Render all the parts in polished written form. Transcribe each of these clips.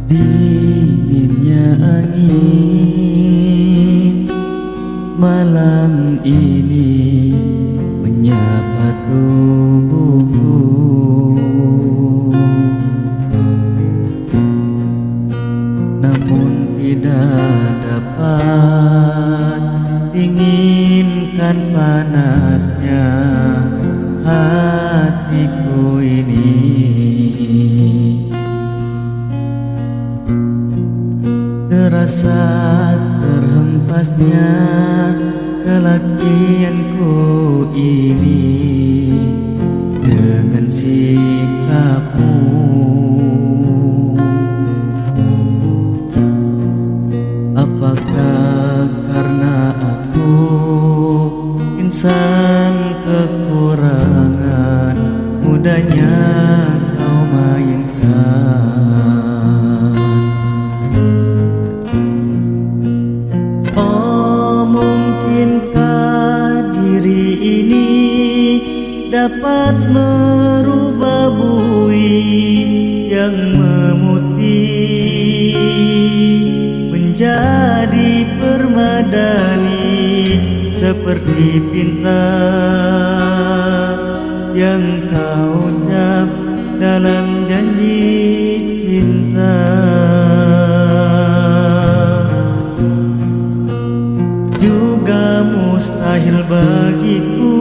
Dinginnya angin malam ini menyapa tubuhku, namun tidak dapat dinginkan panasnya hatiku ini. Terasa terhempasnya kelakianku ini dengan sikapmu. Apakah karena aku insan kekurangan, mudahnya kau mainkan? Dapat merubah bui yang memutih menjadi permadani, seperti pinta yang kau ucap dalam janji cinta. Juga mustahil bagiku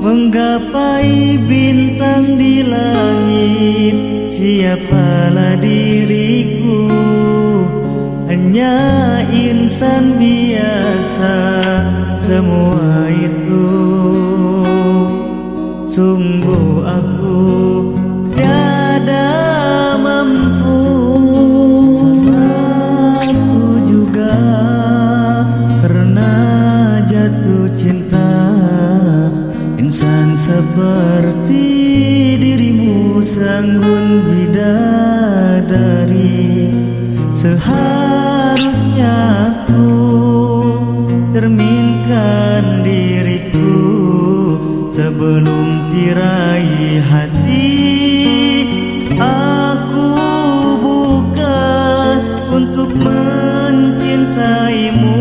menggapai bintang di langit. Siapalah diriku, hanya insan biasa. Semua itu sungguh aku tiada mampu. Salahku juga karena jatuh cinta. Insan seperti dirimu, sanggun bidadari. Seharusnya aku cerminkan diriku sebelum tirai hati. Aku bukan untuk mencintaimu.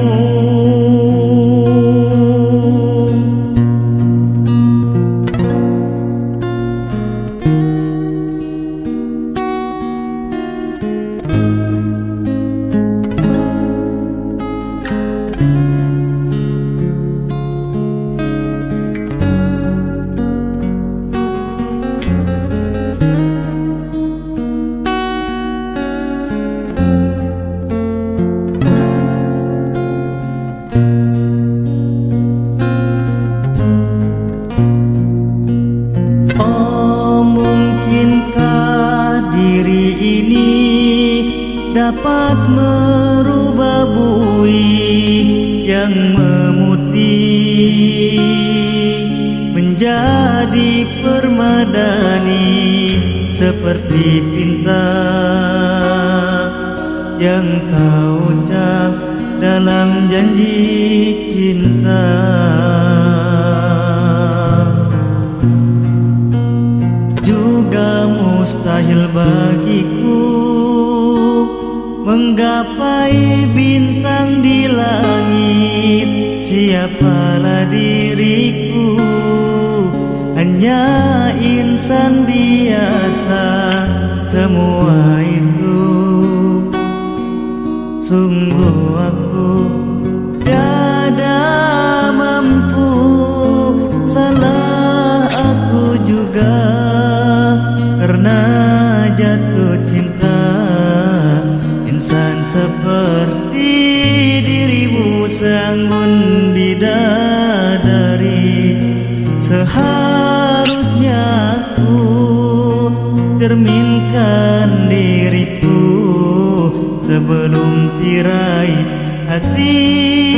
Dapat merubah bui yang memutih menjadi permadani, seperti pinta yang kau ucap dalam janji cinta. Juga mustahil bagiku menggapai bintang di langit. Siapalah diriku, hanya insan biasa. Semua itu sungguh aku tiada mampu. Salah aku juga karena jatuh cinta. Insan seperti dirimu, sanggun bidadari. Seharusnya wasiatku, cerminkan diriku sebelum tirai hati.